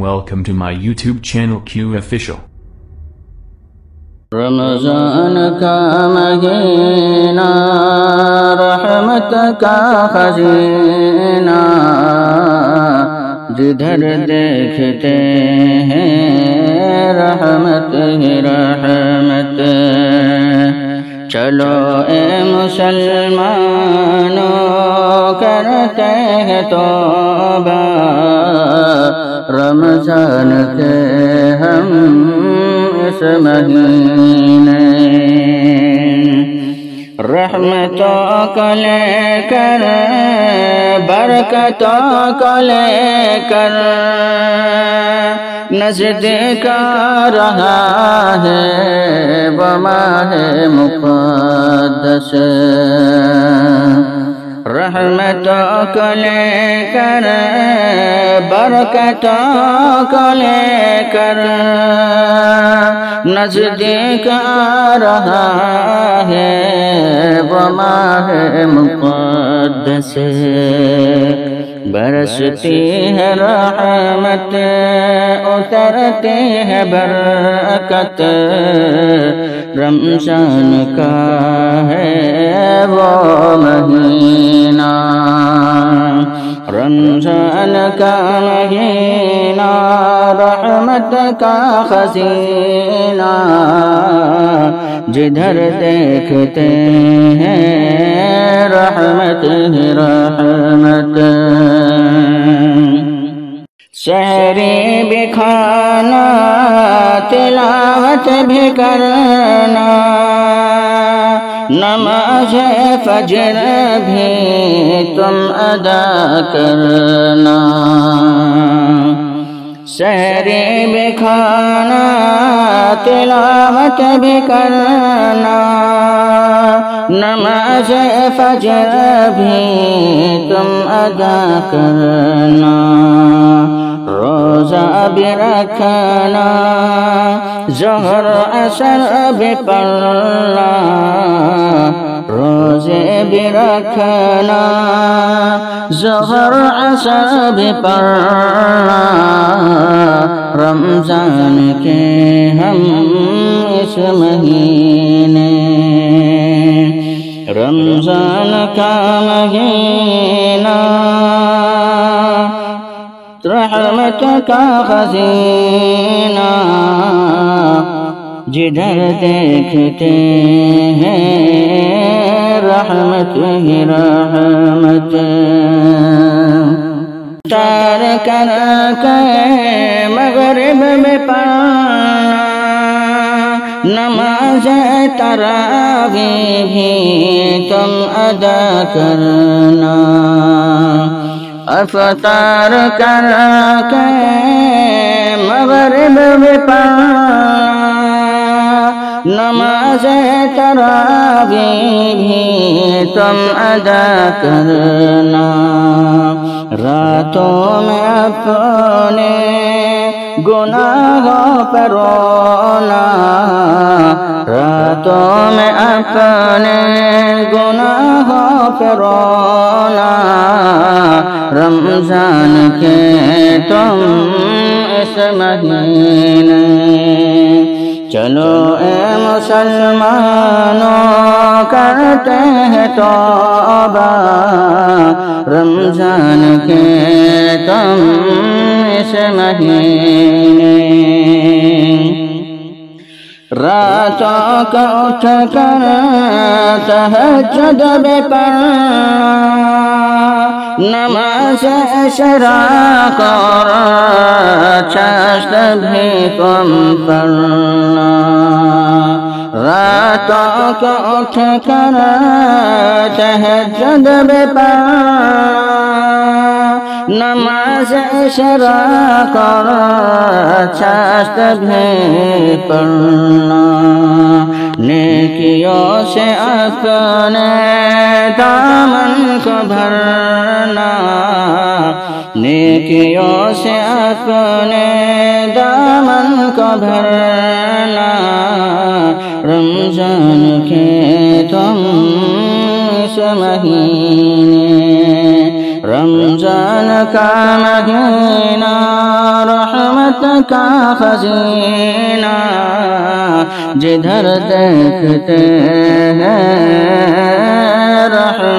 Welcome to my YouTube channel Q Official. رمضان کا مہینہ رحمت کا خزینہ، جدھر دیکھتے ہیں رحمت ہی رحمت۔ چلو اے مسلمانوں کرتے ہیں توبہ، رمضان کے ہم اس مہینے رحمتوں کو لے کر، برکتوں کو لے کر نزدیک آ رہا ہے وہ ماہ مقدس۔ رحمتوں کو لے کر، برکتوں کو لے کر نزدیک آ رہا ہے وہ ماہ مقدس۔ برستی ہے رحمت، اترتی ہے برکت، رمضان کا ہے وہ مہینہ، رمضان کا مہینہ رحمت کا خزینہ، جدھر دیکھتے ہیں رحمت ہی رحمت۔ سحری بھی کھانا، تلاوت بھی کرنا، نماز فجر بھی تم ادا کرنا۔ سحری بھی کھانا، تلاوت بھی کرنا، نماز فجر بھی تم ادا کرنا۔ روزہ بھی رکھنا، ظہر عصر بھی پڑھنا، روزے بھی رکھنا، ظہر عصر بھی پڑھنا، رمضان کے ہم اس مہینے، رمضان کا مہینہ رحمت کا خزینہ، جدھر دیکھتے ہیں رحمت ہی رحمت۔ افطار کر کے مغرب میں پڑھنا، نماز تراویح بھی تم ادا کرنا۔ افطار کر کے مغرب میں پڑھنا، نماز تراویح بھی تم ادا کرنا۔ راتوں میں اپنے گناہوں پر رونا، راتوں میں اپنے گناہوں پر رونا، رمضان کے تم اس مہینے۔ چلو اے مسلمانوں کرتے ہیں توبہ، رمضان کے تم اس مہینے۔ راتوں کو اٹھ کر تہجد بھی پڑھنا، نماز اشراق اور چاشت بھی تم پڑھنا۔ راتوں کو اٹھ کر تہجد بھی پڑھنا، نماز اشراق اور چاشت بھی پڑھنا۔ نیکیوں سے اپنے دامن کو بھرنا، نیکیوں سے اپنے دامن کو بھرنا، رمضان کے تم اس مہینے، رمضان کا مہینہ رحمت کا خزینہ جدھر دیکھتے ہیں رحمت